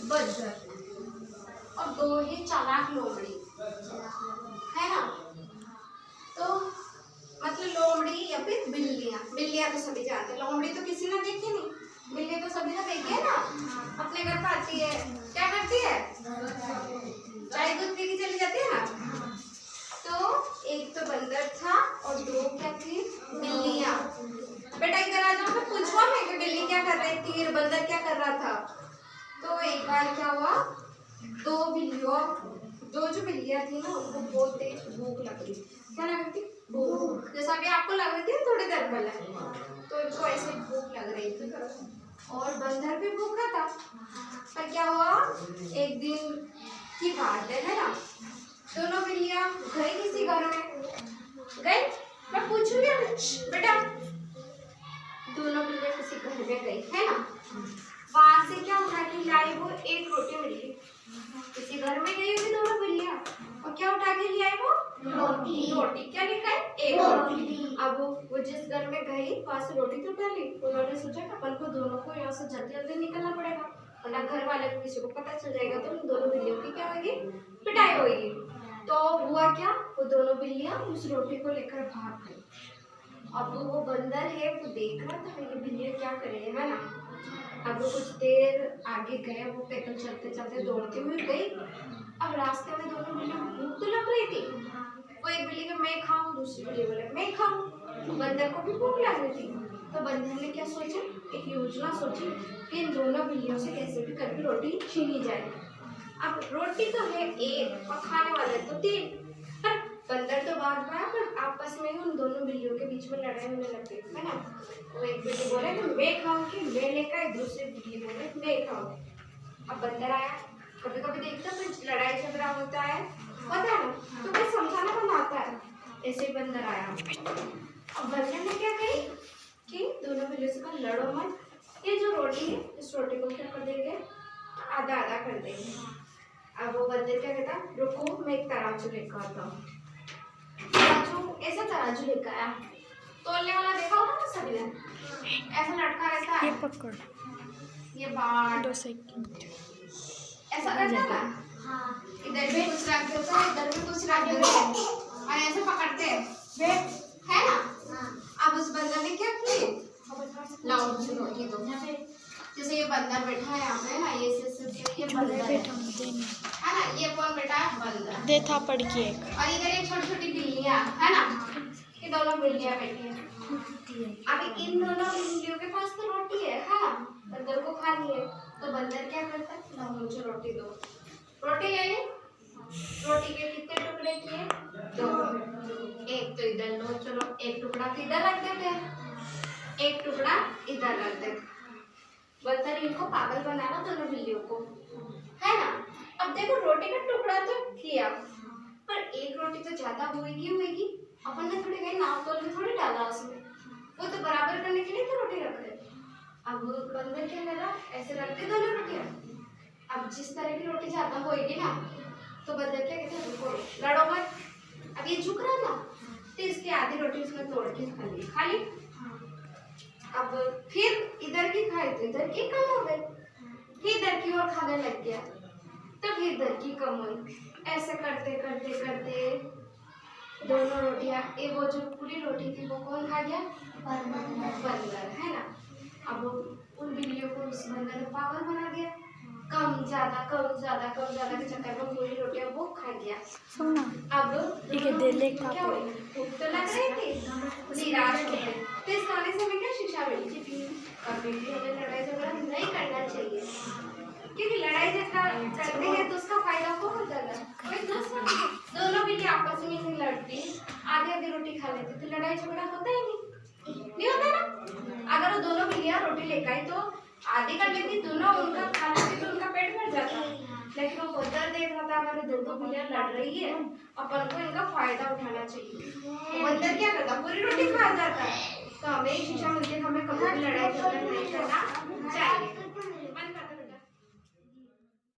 बंदर और दो ही चालाक लोमड़ी, है ना। तो मतलब लोमड़ी या फिर बिल्लियाँ, बिल्लियाँ तो सभी जानते हैं, लोमड़ी तो किसी ने देखी नहीं, बिल्ली तो सभी ने देखी है ना, अपने घर पर आती है, क्या करती है, चाय दूध पी के चली जाती है ना। तो एक तो बंदर था और दो क्या थी, बिल्लियाँ। बेटा इधर आ जाओ, मैं पूछूंगा मैं कि बिल्ली क्या कर रही थी और बंदर क्या कर रहा था। तो एक बार क्या हुआ, दो जो बिल्लियाँ थी ना उनको बहुत तेज भूख लग रही। क्या लग रही थी, भूख, जैसा कि आपको लग रही थी थोड़ी देर पहले, तो इनको ऐसे भूख लग रही थी और बंदर भी भूखा था। पर क्या हुआ, एक दिन की बात है ना, दोनों बिल्लियाँ गई किसी घर में, गई, मैं पूछूंगी बेटा, दोनों बिल्लियाँ किसी घर में गई है ना, वहां से क्या उठा के लाई, वो एक रोटी मिली, किसी घर में गई होगी दोनों बिल्लियाँ और क्या उठा के ले आई, वो रोटी। रोटी क्या लेकर आई, एक रोटी। अब वो जिस घर में गई वहां से रोटी तो उठा ली, उन्होंने सोचा कि अपन को दोनों को यहाँ से जल्दी जल्दी निकलना पड़ेगा, वरना घर वाले को किसी को पता चल जाएगा तो दोनों बिल्लियों की क्या होगी, पिटाई होगी। तो हुआ क्या, वो दोनों बिल्लियाँ उस रोटी को लेकर भाग गई। अब वो बंदर है वो देख रहा था मेरी बिल्लियाँ क्या करें, है ना। अब वो कुछ देर आगे गए, वो पैदल चलते चलते दौड़ती हुई गई। अब रास्ते में दोनों बिल्लियों को भूख तो लग रही थी, वो एक बिल्ली को मैं खाऊं, दूसरी बिल्ली बोले मैं खाऊं, बंदर को भी भूख लग रही थी। तो बंदर ने क्या सोचा, एक योजना सोची कि इन दोनों बिल्लियों से कैसे भी करके रोटी छीनी जाए। अब रोटी तो है एक और खाने वाले तो तीन, पर बंदर तो भाग गया, पर आपस में उन दोनों बिल्लियों के बीच में लड़ाई होने लग गई, है ना। वो एक बिल्ली बोले कि मैं खाऊंगी, मैं लेकर, दूसरी बिल्ली बोले मैं खाऊंगी। अब बंदर आया, कभी कभी देखता कुछ लड़ाई झगड़ा होता है, पता है ना, तो कुछ समझाना बनाता है, ऐसे ही बंदर आया। अब बंदर ने क्या कही कि दोनों बिल्लियों से कहा लड़ो मत, ये जो रोटी है इस रोटी को क्या कर देंगे, आधा आधा कर देंगे। अब वो बंदर क्या कहता, रुको मैं एक तराजू लेकर आता हूँ। तराजू, ऐसा तराजू लेकर आया, तोलने वाला देखा होगा ना सभी ने, ऐसा लटका रहता है, ये पकड़, ये बाढ़ 2 सेकंड ऐसा रहता है ना, हाँ, इधर भी कुछ रख देता है, इधर भी कुछ रख देता है और ऐसे पकड़ते हैं, है ना। अब उस बंदर ने क्या किया, लाओ मुझे रोटी दो, जैसे ये बंदर बैठा है यहाँ पे ना, ये बंदर है ना, ये कौन बैठा है, बंदर दे था पड़ के, और इधर ये छोटी छोटी बिल्लियाँ है ना, ये दोनों बिल्लियाँ बैठी है। अब इन दोनों बिल्लियों के पास तो रोटी है ना, बंदर को खानी है, तो बंदर क्या करता है, लाओ मुझे रोटी दो, रोटी ले ली, रोटी के कितने टुकड़े किए, 2, एक तो इधर लो, चलो एक टुकड़ा तो इधर रख देते हैं, एक टुकड़ा इधर रख देते। बंदर इनको पागल बनाना दोनों बिल्लियों को, है ना। अब देखो रोटी का टुकड़ा तो किया, पर एक रोटी तो ज्यादा होगी, अपन ने थोड़ी कहीं नाप तोल के थोड़ी डाला उसमें, वो तो बराबर करने के लिए तो रोटी रख रहे। अब बंदर क्या करा, ऐसे रखते दोनों रोटियां, अब जिस तरह की रोटी ज्यादा होगी ना, तो बंदर क्या कहते हैं, रुको लड़ो मत, अब ये झुक रहा ना, तो इसकी आधी रोटी उसने तोड़ के खा ली। अब फिर इधर की खाई तो इधर की कम हो गई, फिर इधर की और खाने लग गया, तो फिर इधर की कम हुई, ऐसे करते करते करते दोनों रोटियां, एक वो जो पूरी रोटी थी वो कौन खा गया, बंदर, है ना। अब उन बिल्लियों को उस बंदर ने पागल बना दिया, कम ज्यादा के चक्कर में पूरी रोटियां वो खा गया। सुना अब क्या हुई, भूख तो लग रही थी, निराश हो गए, तो इस कहानी से हमें क्या शिक्षा मिली, कभी भी हमें लड़ाई झगड़ा नहीं करना चाहिए, क्योंकि लड़ाई झगड़ा करते हैं तो उसका फायदा कौन होता है, कोई दूसरा। दोनों बिल्ली आपस में नहीं लड़ती, आधी आधी रोटी खा लेती तो लड़ाई झगड़ा होता ही नहीं होता ना। अगर वो दोनों बिल्लियां रोटी लेकर आई तो आधी कर लेती, दोनों उनका खा लेती तो उनका पेट भर जाता, लेकिन वो बंदर देख रहा था अगर दोनों बिल्लियां लड़ रही है, अपन को इनका फायदा उठाना चाहिए, तो बंदर क्या करता, पूरी रोटी खा जाता है। तो हमें शिक्षा मिलती है, हमें कभी भी लड़ाई झगड़ा नहीं करना चाहिए।